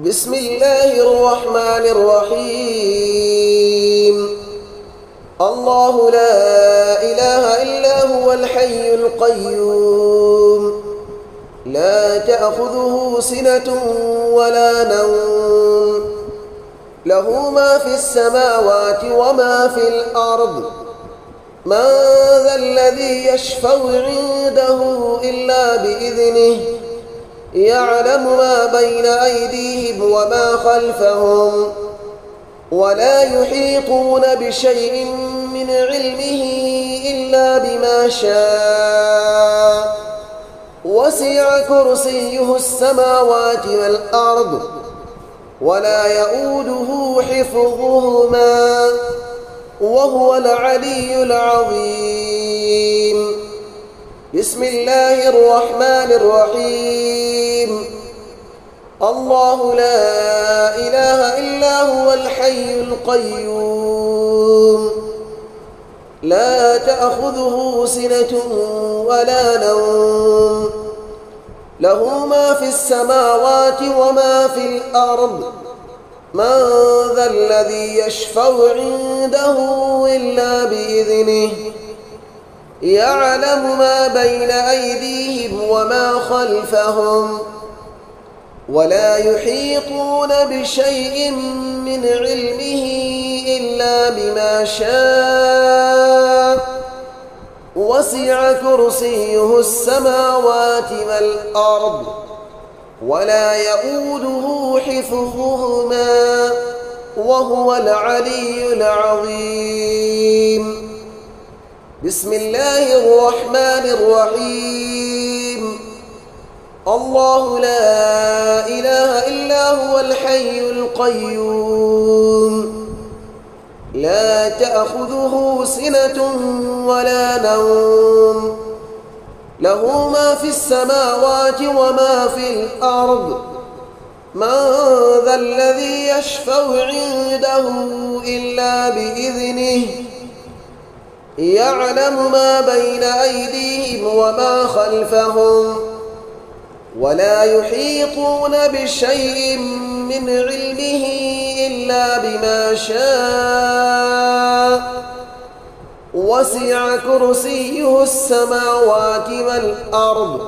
بسم الله الرحمن الرحيم. الله لا إله إلا هو الحي القيوم، لا تأخذه سنة ولا نوم، له ما في السماوات وما في الأرض. من ذا الذي يشفع عنده إلا بإذنه، يعلم ما بين أيديهم وما خلفهم، ولا يحيطون بشيء من علمه إلا بما شاء. وسع كرسيه السماوات والأرض، ولا يؤوده حفظهما، وهو العلي العظيم. بسم الله الرحمن الرحيم. الله لا إله إلا هو الحي القيوم، لا تأخذه سنة ولا نوم، له ما في السماوات وما في الأرض. من ذا الذي يشفع عنده إلا بإذنه، يعلم ما بين أيديهم وما خلفهم، ولا يحيطون بشيء من علمه إلا بما شاء. وسع كرسيه السماوات والأرض، ولا يؤوده حفظهما، وهو العلي العظيم. بسم الله الرحمن الرحيم. الله لا إله إلا هو الحي القيوم، لا تأخذه سنة ولا نوم، له ما في السماوات وما في الأرض. من ذا الذي يشفع عنده إلا بإذنه، يعلم ما بين أيديهم وما خلفهم، ولا يحيطون بشيء من علمه إلا بما شاء. وسع كرسيه السماوات والأرض،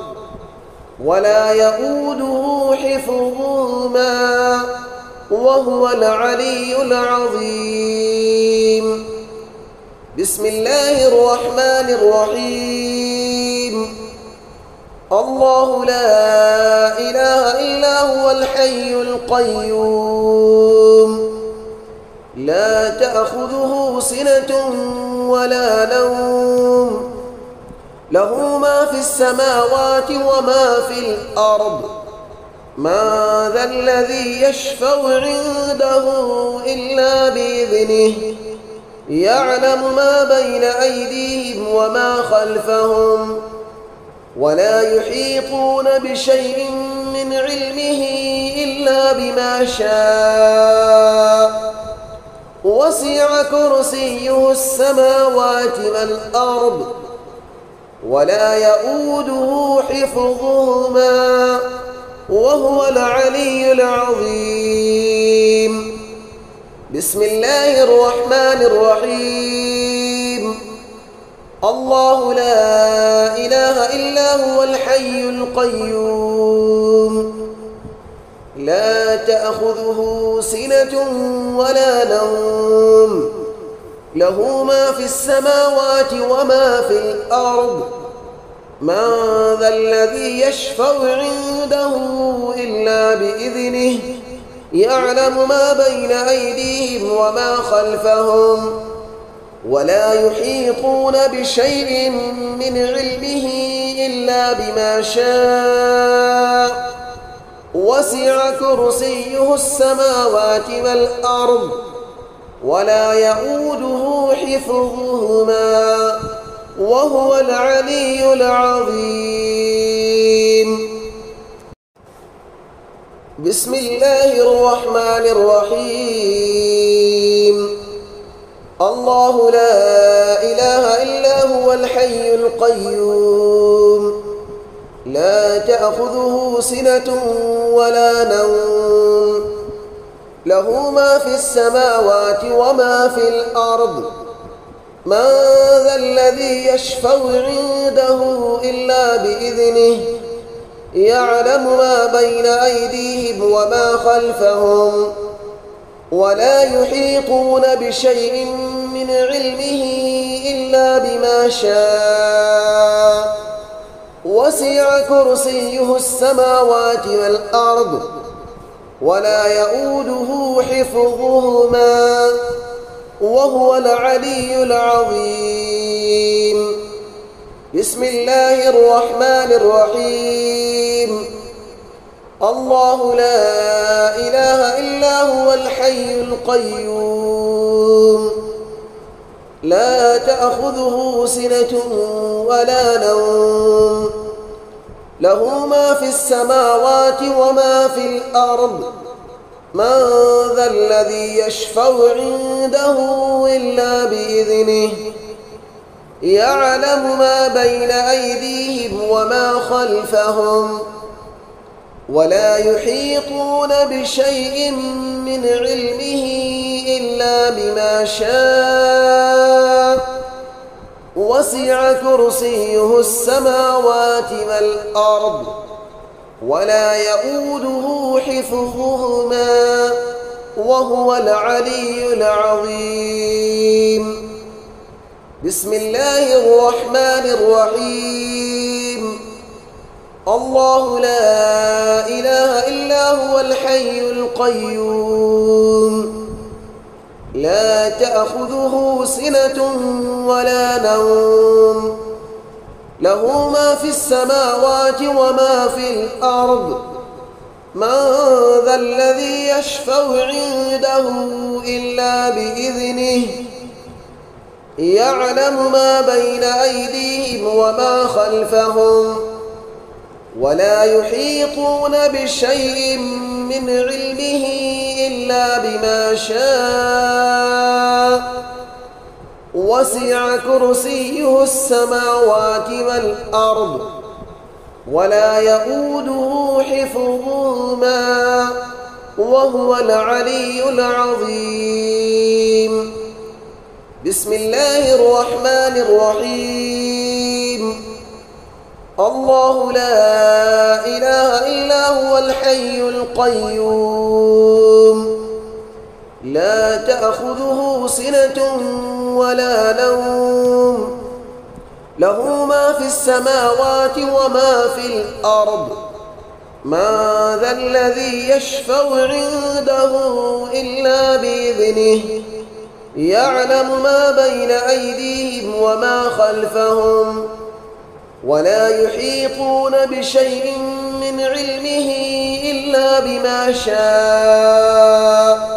ولا يؤوده حفظهما، وهو العلي العظيم. بسم الله الرحمن الرحيم. الله لا إله إلا هو الحي القيوم، لا تأخذه سنة ولا نوم، له ما في السماوات وما في الأرض. من ذا الذي يشفع عنده إلا بإذنه، يعلم ما بين أيديهم وما خلفهم، ولا يحيطون بشيء من علمه إلا بما شاء. وسع كرسيه السماوات والأرض، ولا يؤوده حفظهما، وهو العلي العظيم. بسم الله الرحمن الرحيم. الله لا إله إلا هو الحي القيوم، لا تأخذه سنة ولا نوم، له ما في السماوات وما في الأرض. من ذا الذي يشفع عنده إلا بإذنه، يعلم ما بين أيديهم وما خلفهم، ولا يحيطون بشيء من علمه إلا بما شاء. وسع كرسيه السماوات والأرض، ولا يؤوده حفظهما، وهو العلي العظيم. بسم الله الرحمن الرحيم. الله لا إله إلا هو الحي القيوم، لا تأخذه سنة ولا نوم، له ما في السماوات وما في الأرض من ذا الذي يشفع عنده إلا بإذنه يعلم ما بين أيديهم وما خلفهم ولا يحيطون بشيء من علمه إلا بما شاء وسع كرسيه السماوات والأرض ولا يؤوده حفظهما وهو العلي العظيم. بسم الله الرحمن الرحيم. الله لا إله إلا هو الحي القيوم لا تأخذه سنة ولا نوم له ما في السماوات وما في الأرض من ذا الذي يشفع عنده إلا بإذنه يعلم ما بين أيديهم وما خلفهم ولا يحيطون بشيء من علمه إلا بما شاء وسع كرسيه السماوات والأرض ولا يؤوده حفظهما وهو العلي العظيم. بسم الله الرحمن الرحيم. الله لا إله إلا هو الحي القيوم لا تأخذه سنة ولا نوم له ما في السماوات وما في الأرض من ذا الذي يشفع عنده إلا بإذنه يعلم ما بين أيديهم وما خلفهم ولا يحيطون بشيء من علمه إلا بما شاء وسع كرسيه السماوات والأرض ولا يؤوده حفظهما وهو العلي العظيم. بسم الله الرحمن الرحيم. الله لا إله إلا هو الحي القيوم لا تأخذه سنة ولا نوم له ما في السماوات وما في الأرض من ذا الذي يشفع عنده إلا بإذنه يعلم ما بين أيديهم وما خلفهم ولا يحيطون بشيء من علمه إلا بما شاء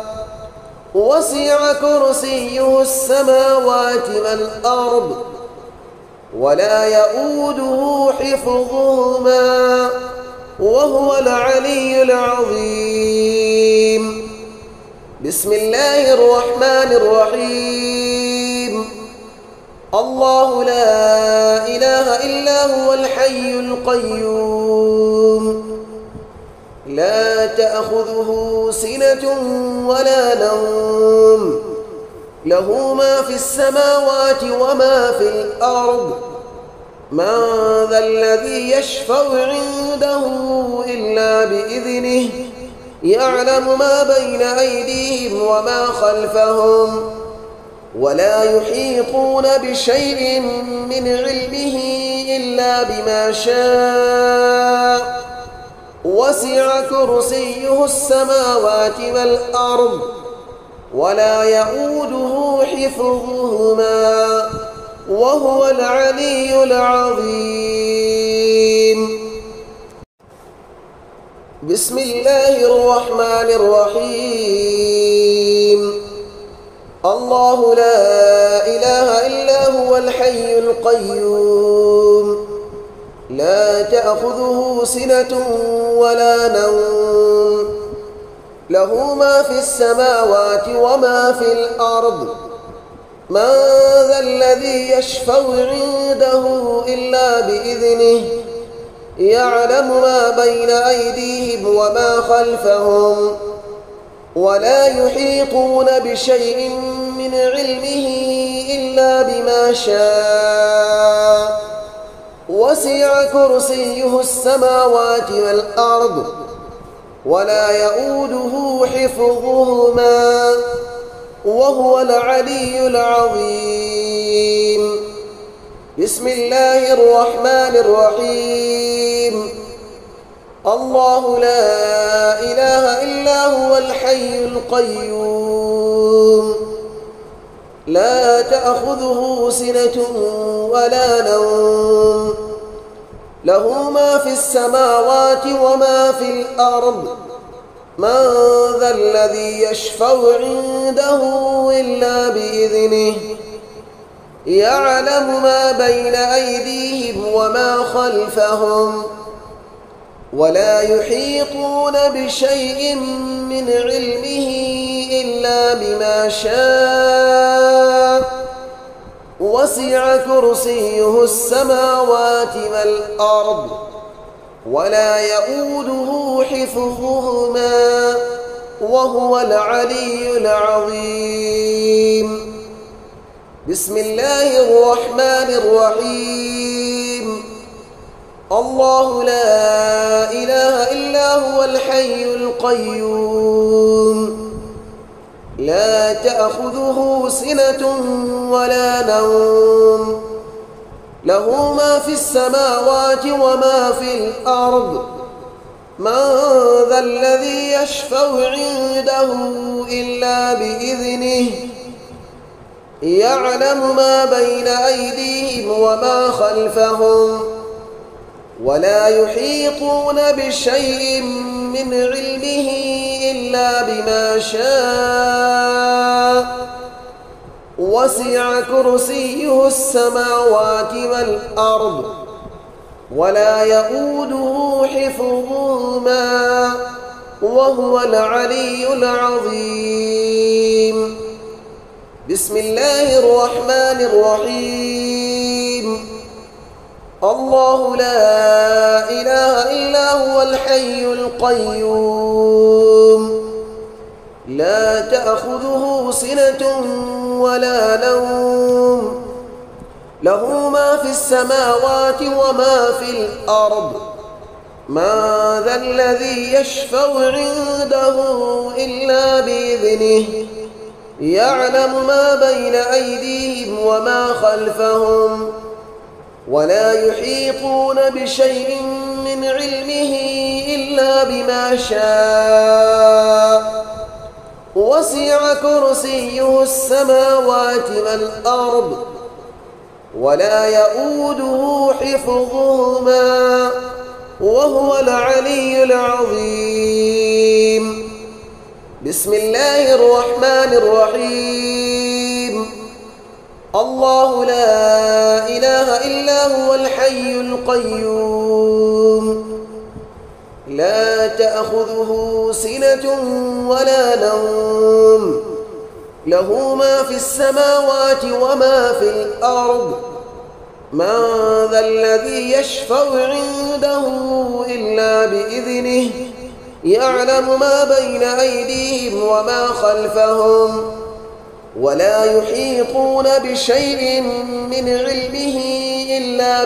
وسع كرسيه السماوات والأرض ولا يؤوده حفظهما وهو العلي العظيم. بسم الله الرحمن الرحيم. الله لا إله إلا هو الحي القيوم لا تأخذه سنة ولا نوم له ما في السماوات وما في الأرض من ذا الذي يشفع عنده إلا بإذنه يعلم ما بين أيديهم وما خلفهم ولا يحيطون بشيء من علمه إلا بما شاء وسع كرسيه السماوات والأرض ولا يؤوده حفظهما وهو العلي العظيم. بسم الله الرحمن الرحيم. الله لا إله إلا هو الحي القيوم لا تأخذه سنة ولا نوم له ما في السماوات وما في الأرض من ذا الذي يشفع عنده إلا بإذنه يعلم ما بين أيديهم وما خلفهم ولا يحيطون بشيء من علمه إلا بما شاء وسع كرسيه السماوات والأرض ولا يؤوده حفظهما وهو العلي العظيم. بسم الله الرحمن الرحيم. الله لا إله إلا هو الحي القيوم لا تأخذه سنة ولا نوم له ما في السماوات وما في الأرض من ذا الذي يشفع عنده إلا بإذنه يعلم ما بين أيديهم وما خلفهم ولا يحيطون بشيء من علمه إلا بما شاء وسع كرسيه السماوات والأرض ولا يؤوده حفظهما وهو العلي العظيم. بسم الله الرحمن الرحيم. الله لا إله إلا هو الحي القيوم لا تأخذه سنة ولا نوم له ما في السماوات وما في الأرض من ذا الذي يشفع عنده إلا بإذنه يعلم ما بين أيديهم وما خلفهم ولا يحيطون بشيء من علمه إلا بما شاء وسع كرسيه السماوات والأرض ولا يؤوده حفظهما وهو العلي العظيم. بسم الله الرحمن الرحيم. الله لا إله إلا هو الحي القيوم لا تأخذه سنة ولا نوم له ما في السماوات وما في الأرض من ذا الذي يشفع عنده إلا بإذنه يعلم ما بين أيديهم وما خلفهم ولا يحيطون بشيء من علمه إلا بما شاء وسع كرسيه السماوات والأرض ولا يؤوده حفظهما وهو العلي العظيم. بسم الله الرحمن الرحيم. الله لا إله إلا هو الحي القيوم لا تأخذه سنة ولا نوم له ما في السماوات وما في الأرض من ذا الذي يشفع عنده إلا بإذنه يعلم ما بين أيديهم وما خلفهم ولا يحيطون بشيء من علمه إلا